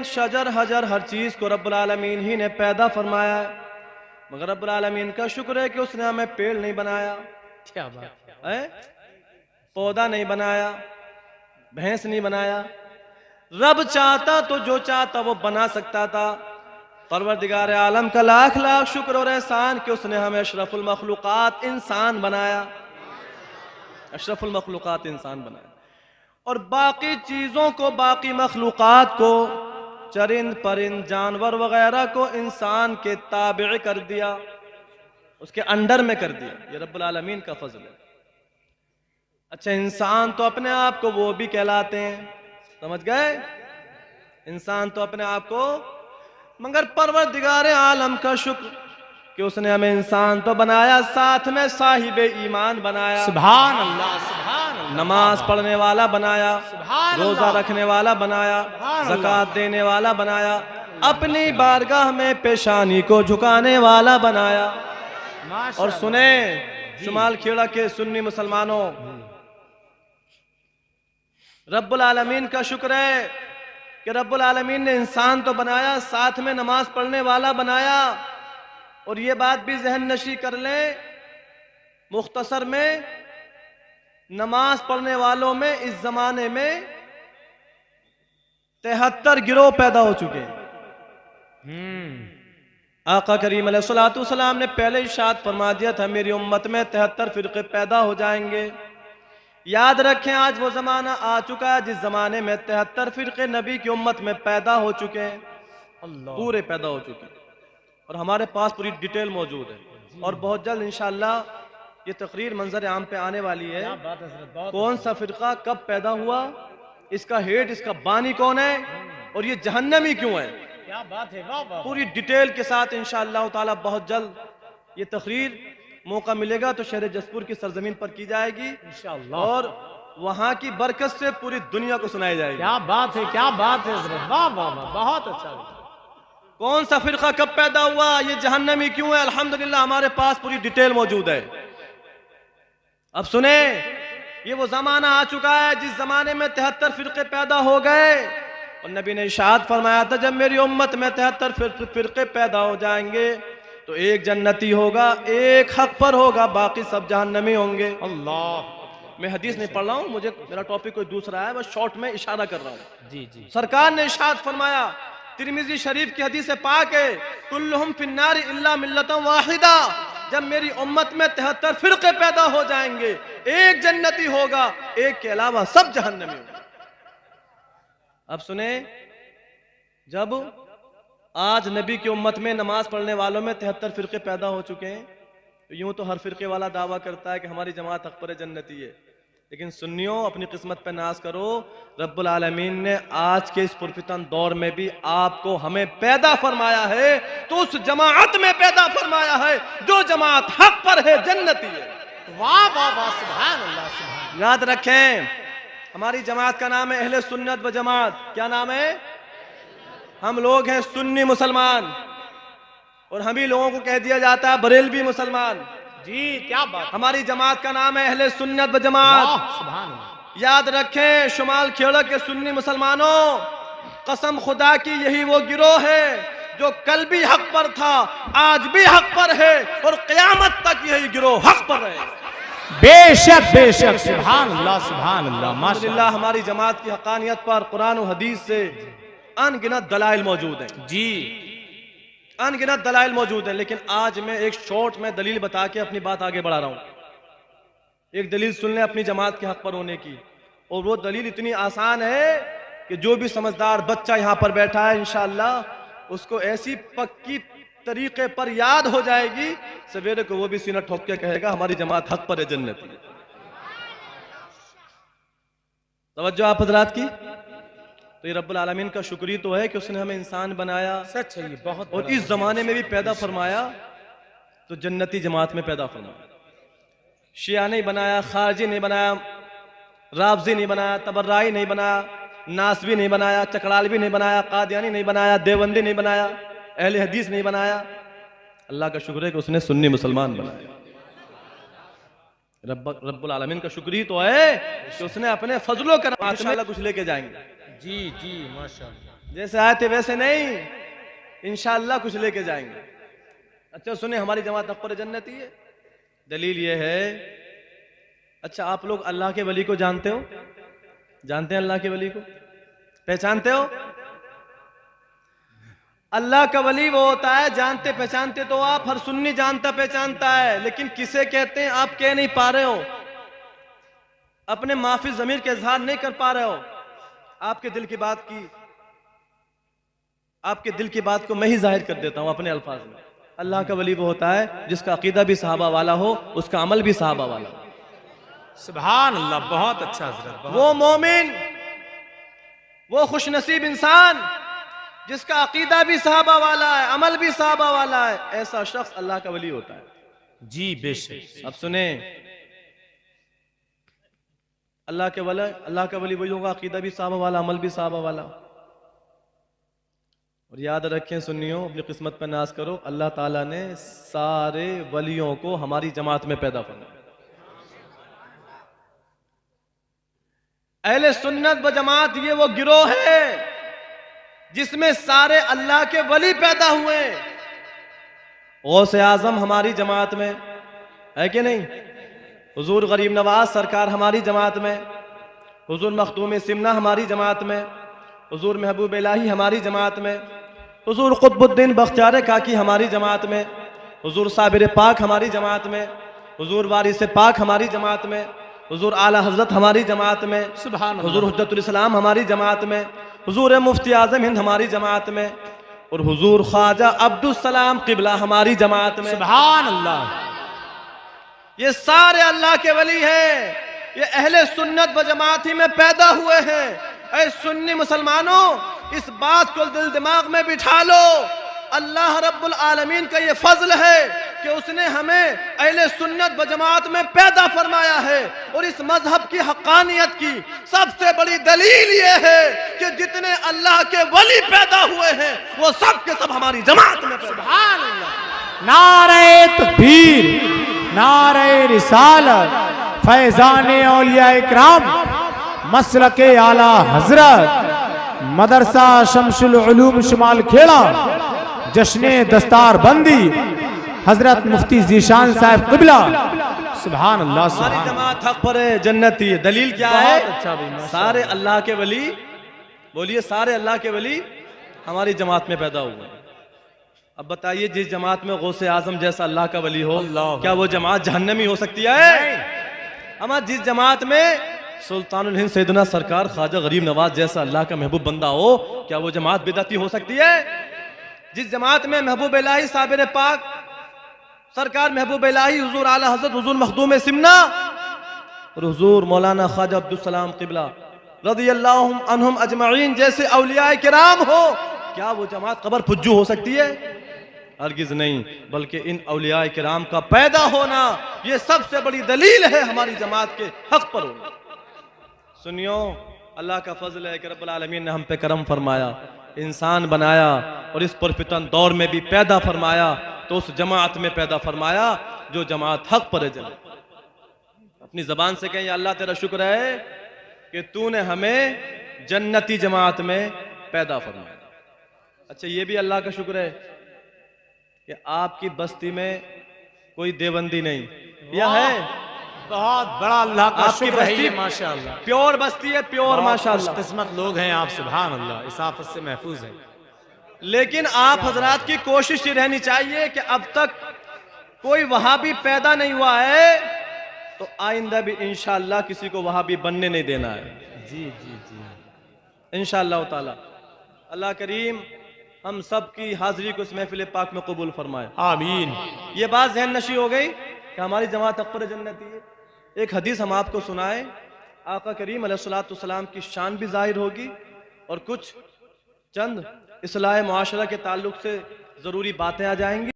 शजर हजर हर चीज को रब्बुल आलमीन ही ने पैदा फरमाया है, मगर रब्बुल आलमीन का शुक्र है कि उसने हमें पेड़ नहीं बनाया, क्या बात है पौधा नहीं बनाया, भैंस नहीं बनाया। रब चाहता तो जो चाहता वो बना सकता था। परवरदिगार आलम का लाख लाख शुक्र और एहसान कि उसने हमें अशरफुल मखलूकात इंसान बनाया, अशरफुल मखलूकात इंसान बनाया, और बाकी चीजों को, बाकी मखलूकात को, चरिंद परिंद जानवर वगैरह को इंसान के ताबे कर दिया, उसके अंडर में कर दिया। ये रब्बुल आलमीन का फजल है। अच्छा, इंसान तो अपने आप को वो भी कहलाते हैं, समझ गए? इंसान तो अपने आप को, मगर परवरदिगार आलम का शुक्र कि उसने हमें इंसान तो बनाया, साथ में साहिब ईमान बनाया, सुभान अल्लाह, सुभान अल्लाह, नमाज पढ़ने वाला बनाया, सुभान रोजा अल्लाह, रखने वाला बनाया, ज़कात देने वाला बनाया, अपनी बारगाह में पेशानी को झुकाने वाला बनाया। और सुने शुमाल खेड़ा के सुन्नी मुसलमानों, रब्बुल आलमीन का शुक्र है कि रब्बुल आलमीन ने इंसान तो बनाया, साथ में नमाज पढ़ने वाला बनाया। और ये बात भी जहन नशी कर ले, मुख्तसर में नमाज पढ़ने वालों में इस जमाने में 73 गिरोह पैदा हो चुके हैं। आका करीम अलैहिस्सलातु वस्सलाम ने पहले इरशाद फरमा दिया था, मेरी उम्मत में 73 फिरके पैदा हो जाएंगे। याद रखें, आज वो जमाना आ चुका है जिस जमाने में 73 फिरके नबी की उम्मत में पैदा हो चुके हैं, पूरे पैदा हो चुके हैं, और हमारे पास पूरी डिटेल मौजूद है। और बहुत जल्द इंशाअल्लाह ये तकरीर मंजर आम पे आने वाली है। कौन सा फिरका कब पैदा हुआ, इसका हेड, इसका बानी कौन है, और ये जहन्नमी क्यों है, क्या बात है, वाह वाह, पूरी डिटेल के साथ इंशाअल्लाह ताला बहुत जल्द ये तकरीर, मौका मिलेगा तो शहर जसपुर की सरजमीन पर की जाएगी इंशाअल्लाह, और वहां की बरकत से पूरी दुनिया को सुनाई जाएगी। क्या बात है, क्या बात है, वाह वाह वाह, बहुत अच्छा। कौन सा फिरका कब पैदा हुआ, ये जहन्नमी क्यों है, अल्हम्दुलिल्लाह हमारे पास पूरी डिटेल मौजूद है। अब सुने, ये वो जमाना आ चुका है जिस जमाने में 73 फिरके पैदा हो गए, और नबी ने इरशाद फरमाया था, जब मेरी उम्मत में 73 फिरके पैदा हो जाएंगे तो एक जन्नती होगा, एक हक पर होगा, बाकी सब जहन्नमी होंगे। अल्लाह, मैं हदीस नहीं पढ़ रहा हूँ, मुझे मेरा टॉपिक कोई दूसरा है, बस शॉर्ट में इशारा कर रहा हूँ। जी जी, सरकार ने इरशाद फरमाया, तिरमिजी शरीफ की हदीस पाक है, कुल्लुहुम फिन्नारी इल्ला मिल्लतन वाहिदा, जब मेरी उम्मत में 73 फिरके पैदा हो जाएंगे, एक जन्नती होगा, एक के अलावा सब जहन्नमी होंगे। अब सुने, जब आज नबी की उम्मत में नमाज पढ़ने वालों में 73 फिरके पैदा हो चुके हैं, तो यूं तो हर फिरके वाला दावा करता है कि हमारी जमात हक पर जन्नती है, लेकिन सुन्नियों अपनी किस्मत पे नाज करो, रब्बुल आलमीन ने आज के इस पुरफितन दौर में भी आपको हमें पैदा फरमाया है, तो उस जमात में पैदा फरमाया है जो जमात हक पर है, जन्नती है। वाह वाह वाह, सुभान अल्लाह, सुभान। याद रखें, हमारी जमात का नाम है अहले सुन्नत व जमात। क्या नाम है? हम लोग हैं सुन्नी मुसलमान, और हम ही लोगों को कह दिया जाता है बरेलवी मुसलमान। जी, क्या बात, हमारी जमात का नाम है अहले सुन्नत व जमात। सुभान अल्लाह। याद रखें, शुमाल खेड़ा के सुन्नी मुसलमानों, कसम खुदा की यही वो गिरोह है जो कल भी हक पर था, आज भी हक पर है, और क़यामत तक यही गिरोह हक पर रहे। बेशक बेशक, सुभान अल्लाह, सुभान अल्लाह, माशाअल्लाह। हमारी जमात की हकानियत पर कुरान और हदीस से अनगिनत दलाइल मौजूद हैं जी, अनगिनत दलाइल मौजूद हैं, लेकिन आज मैं एक शॉर्ट में दलील बता के अपनी बात आगे बढ़ा रहा हूं। एक दलील सुन लें अपनी जमात के हक पर होने की, और वो दलील इतनी आसान है कि जो भी समझदार बच्चा यहां पर बैठा है इंशाअल्लाह उसको ऐसी पक्की तरीके पर याद हो जाएगी, सवेरे को वो भी सीना ठोक के कहेगा हमारी जमात हक पर है, जन्नती है। तवज्जो आप हजरात की। तो ये रब्बुल आलमीन का शुक्र ही तो है कि उसने हमें इंसान बनाया, सच है ये, बहुत, और इस जमाने में भी पैदा फरमाया तो जन्नती जमात में पैदा फरमाया। शिया नहीं बनाया, खारजी नहीं बनाया, राफजी नहीं बनाया, तबर्राई नहीं बनाया, नासबी नहीं बनाया, चकड़ालवी नहीं बनाया, कादियानी नहीं बनाया, देवबंदी नहीं बनाया, अहले हदीस नहीं बनाया। अल्लाह का शुक्र है कि उसने सुन्नी मुसलमान बनाया। रब्बुल आलमीन का शुक्र ही तो है कि उसने अपने फजलो का इंशाअल्लाह कुछ लेके जाएंगे। जी जी, माशाअल्लाह। जैसे आए थे वैसे नहीं, इंशाअल्लाह कुछ लेके जाएंगे। अच्छा सुने, हमारी जमात अकबर जन्नती है। दलील ये है, अच्छा आप लोग अल्लाह के वली को जानते हो? जानते हैं अल्लाह के वली को? पहचानते हो? अल्लाह का वली वो होता है, जानते पहचानते तो आप, हर सुन्नी जानता पहचानता है, लेकिन किसे कहते हैं आप कह नहीं पा रहे हो, अपने माफी ज़मीर के इजहार नहीं कर पा रहे हो। आपके दिल की बात को मैं ही जाहिर कर देता हूं अपने अल्फाज में। अल्लाह का वली वो होता है जिसका अकीदा भी सहाबा वाला हो, उसका अमल भी सहाबा वाला हो। सुभान अल्लाह, बहुत अच्छा हजरत। वो मोमिन, वो खुशनसीब इंसान जिसका अकीदा भी सहाबा वाला है, अमल भी सहाबा वाला है, ऐसा शख्स अल्लाह का वली होता है। जी बेशक। अब सुने, अल्लाह का वली वही होगा, अकीदा भी सहाबा वाला, अमल भी सहाबा वाला। और याद रखें सुन्नियों, अपनी किस्मत पर नाज करो, अल्लाह ताला ने सारे वलियों को हमारी जमात में पैदा फरमाया। अहले सुन्नत व जमात ये वो गिरोह है जिसमें सारे अल्लाह के वली पैदा हुए। गौसे आजम हमारी जमात में है कि नहीं? हुजूर गरीब नवाज सरकार हमारी जमात में, हुजूर मखदूम सिमना हमारी जमात में, हुजूर महबूब इलाही हमारी जमात में, हुजूर कुतुबुद्दीन बख्तियार काकी हमारी जमात में, हुजूर साबिर पाक हमारी जमात में, हुजूर वारिस पाक हमारी जमात में, हुजूर आला हजरत हमारी जमात में, सुभान हुजूर हुज्जतुल इस्लाम हमारी जमात में, हुजूर मुफ्ती आजम हिंद हमारी जमात में, और हुजूर ख्वाजा अब्दुल सलाम किबला हमारी जमात में। सुभान अल्लाह। ये सारे अल्लाह के वली हैं, ये अहले सुन्नत व जमात ही में पैदा हुए हैं। ऐ सुन्नी मुसलमानों, इस बात को दिल दिमाग में बिठा लो, अल्लाह रब्बुल आलमीन का ये फजल है कि उसने हमें अहले सुन्नत व जमात में पैदा फरमाया है। और इस मजहब की हक्कानियत की सबसे बड़ी दलील ये है कि जितने अल्लाह के वली पैदा हुए हैं वो सब के सब हमारी जमात में पैदा। सुभान अल्लाह। नारे तकबीर, नारे रिसालत, फैजाने औलिया इकराम, मसलके आला हजरत, मदरसा शमसुल उलूम शुमाल खेड़ा, जश्ने दस्तार बंदी, हजरत मुफ्ती जीशान साहब किबला। सुभान अल्लाह। हमारी जमात हक पर है, जन्नती है। दलील क्या है? अच्छा भाई, सारे अल्लाह के वली, बोलिए सारे अल्लाह के वली हमारी जमात में पैदा हुए हैं। अब बताइए, जिस जमात में गौसे आजम जैसा अल्लाह का वली हो, क्या वो जमात जहन्नमी हो सकती है? हमारी जिस जमात में सुल्तानुल हिंद सैयदना सरकार ख्वाजा गरीब नवाज जैसा अल्लाह का महबूब बंदा हो, क्या वो जमात बिदअती हो सकती है? जिस जमात में महबूब इलाही साबिर पाक सरकार महबूब इलाही हुजूर आला हजरत हुजूर मखदूम सिमना और हुजूर मौलाना ख्वाजा अब्दुल सलाम किबला रज़ियल्लाहु अन्हुम अजमईन जैसे औलिया किराम हो, क्या वो जमात कबर फुज्जू हो सकती है? हरगिज नहीं, बल्कि इन औलिया किराम का पैदा होना ये सबसे बड़ी दलील है हमारी जमात के हक पर होना। सुनियो, अल्लाह का फजल है कि रब्बुल आलमीन ने हम पे करम फरमाया, इंसान बनाया और इस पुरफितन दौर में भी पैदा फरमाया, तो उस जमात में पैदा फरमाया जो जमात हक पर चले। अपनी जबान से कहें, अल्लाह तेरा शुक्र है कि तूने हमें जन्नती जमात में पैदा फरमाया। अच्छा, ये भी अल्लाह का शुक्र है कि आपकी बस्ती में कोई देवबंदी नहीं, यह है बहुत बड़ा अल्लाह का आपकी शुक्र है बस्ती ये, माशाअल्लाह। प्योर बस्ती है, प्योर माशाअल्लाह। किस्मत लोग हैं आप, सुभान अल्लाह, इस आफत से महफूज है। लेकिन आप हजरात की कोशिश ये रहनी चाहिए कि अब तक कोई वहाबी पैदा नहीं हुआ है तो आइंदा भी इंशाअल्लाह किसी को वहाबी बनने नहीं देना है। जी जी जी, इंशाअल्लाह ताला। अल्लाह करीम हम सब की हाजिरी को इस महफिल पाक में कबूल फरमाए, आमीन। ये बात जहन नशी हो गई कि हमारी जमात अकबर जन्नती है। एक हदीस हम आपको सुनाए, आका करीम अलैहिस्सलातु वस्सलाम की शान भी जाहिर होगी और कुछ चंद इस्लाह मुआशरा के ताल्लुक से जरूरी बातें आ जाएंगी।